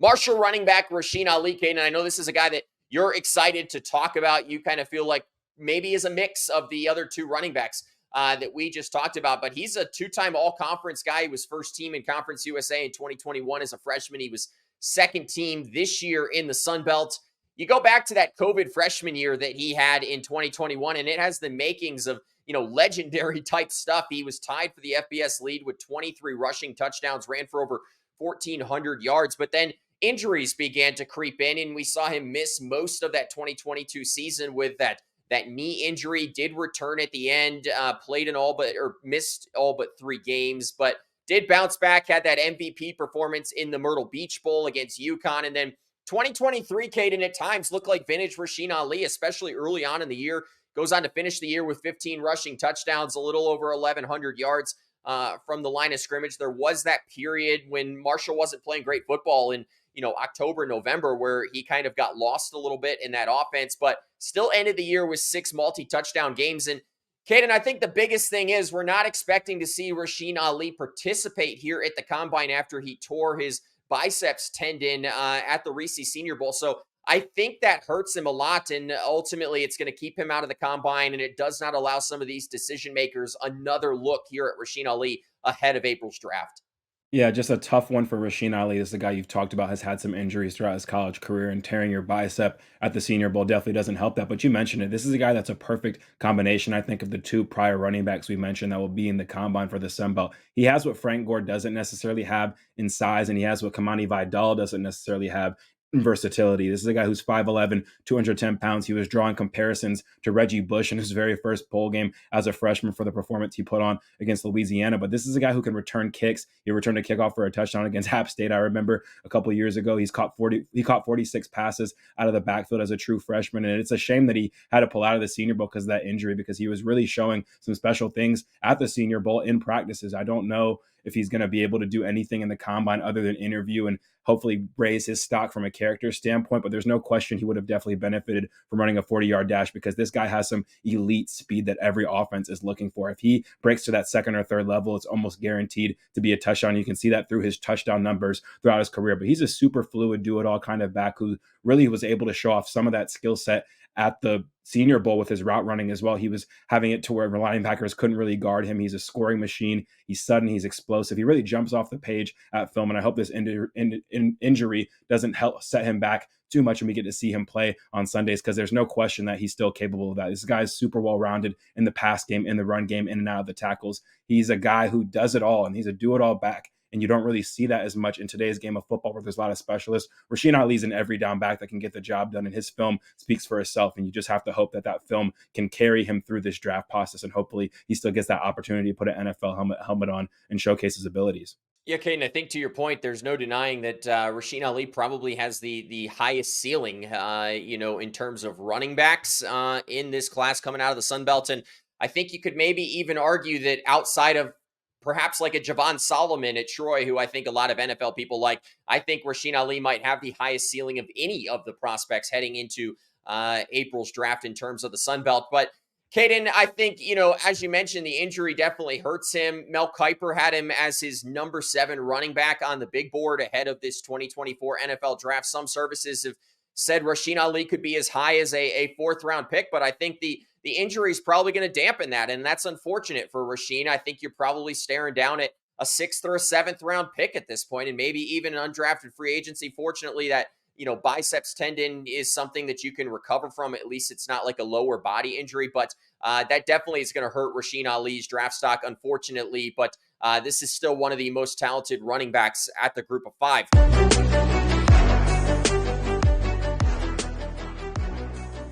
Marshall running back Rasheen Ali, Caden, I know this is a guy that you're excited to talk about. You kind of feel like maybe is a mix of the other two running backs that we just talked about, but he's a two-time all-conference guy. He was first team in Conference USA in 2021 as a freshman. He was second team this year in the Sun Belt. You go back to that COVID freshman year that he had in 2021, and it has the makings of, legendary type stuff. He was tied for the FBS lead with 23 rushing touchdowns, ran for over 1,400 yards, but then injuries began to creep in, and we saw him miss most of that 2022 season with that knee injury. Did return at the end, missed all but 3 games, but did bounce back, had that MVP performance in the Myrtle Beach Bowl against UConn. And then 2023, Caden, at times looked like vintage Rasheen Ali, especially early on in the year. Goes on to finish the year with 15 rushing touchdowns, a little over 1,100 yards from the line of scrimmage. There was that period when Marshall wasn't playing great football in October, November, where he kind of got lost a little bit in that offense, but still ended the year with 6 multi-touchdown games. And Caden, I think the biggest thing is we're not expecting to see Rasheen Ali participate here at the Combine after he tore his biceps tendon at the Reese Senior Bowl. So I think that hurts him a lot, and ultimately it's going to keep him out of the Combine, and it does not allow some of these decision makers another look here at Rasheen Ali ahead of April's draft. Yeah, just a tough one for Rasheen Ali. This is a guy you've talked about, has had some injuries throughout his college career, and tearing your bicep at the Senior Bowl definitely doesn't help that. But you mentioned it. This is a guy that's a perfect combination, I think, of the 2 prior running backs we mentioned that will be in the Combine for the Sun Belt. He has what Frank Gore doesn't necessarily have in size, and he has what Kamani Vidal doesn't necessarily have versatility. This is a guy who's 5'11", 210 pounds. He was drawing comparisons to Reggie Bush in his very first bowl game as a freshman for the performance he put on against Louisiana. But this is a guy who can return kicks. He returned a kickoff for a touchdown against App State. I remember a couple of years ago, he caught 46 passes out of the backfield as a true freshman. And it's a shame that he had to pull out of the Senior Bowl because of that injury, because he was really showing some special things at the Senior Bowl in practices. I don't know if he's going to be able to do anything in the Combine other than interview and hopefully raise his stock from a character standpoint. But there's no question he would have definitely benefited from running a 40-yard dash, because this guy has some elite speed that every offense is looking for. If he breaks to that second or third level, it's almost guaranteed to be a touchdown. You can see that through his touchdown numbers throughout his career. But he's a super fluid, do-it-all kind of back who really was able to show off some of that skill set at the Senior Bowl with his route running as well. He was having it to where linebackers couldn't really guard him. He's a scoring machine. He's sudden. He's explosive. He really jumps off the page at film, and I hope this injury doesn't help set him back too much when we get to see him play on Sundays, because there's no question that he's still capable of that. This guy is super well-rounded in the pass game, in the run game, in and out of the tackles. He's a guy who does it all, and he's a do-it-all back. And you don't really see that as much in today's game of football, where there's a lot of specialists. Rasheen Ali's an every down back that can get the job done, and his film speaks for itself. And you just have to hope that that film can carry him through this draft process, and hopefully he still gets that opportunity to put an NFL helmet on and showcase his abilities. Yeah, Caden, I think to your point, there's no denying that Rasheen Ali probably has the highest ceiling, in terms of running backs in this class coming out of the Sun Belt. And I think you could maybe even argue that outside of perhaps like a Javon Solomon at Troy, who I think a lot of NFL people like, I think Rasheen Ali might have the highest ceiling of any of the prospects heading into April's draft in terms of the Sun Belt. But Caden, I think, as you mentioned, the injury definitely hurts him. Mel Kiper had him as his number 7 running back on the big board ahead of this 2024 NFL draft. Some services have said Rasheen Ali could be as high as a 4th round pick, but I think the injury is probably going to dampen that, and that's unfortunate for Rasheen. I think you're probably staring down at a 6th or a 7th round pick at this point, and maybe even an undrafted free agency. Fortunately, that biceps tendon is something that you can recover from. At least it's not like a lower body injury, but that definitely is going to hurt Rasheen Ali's draft stock, unfortunately. But this is still one of the most talented running backs at the group of 5.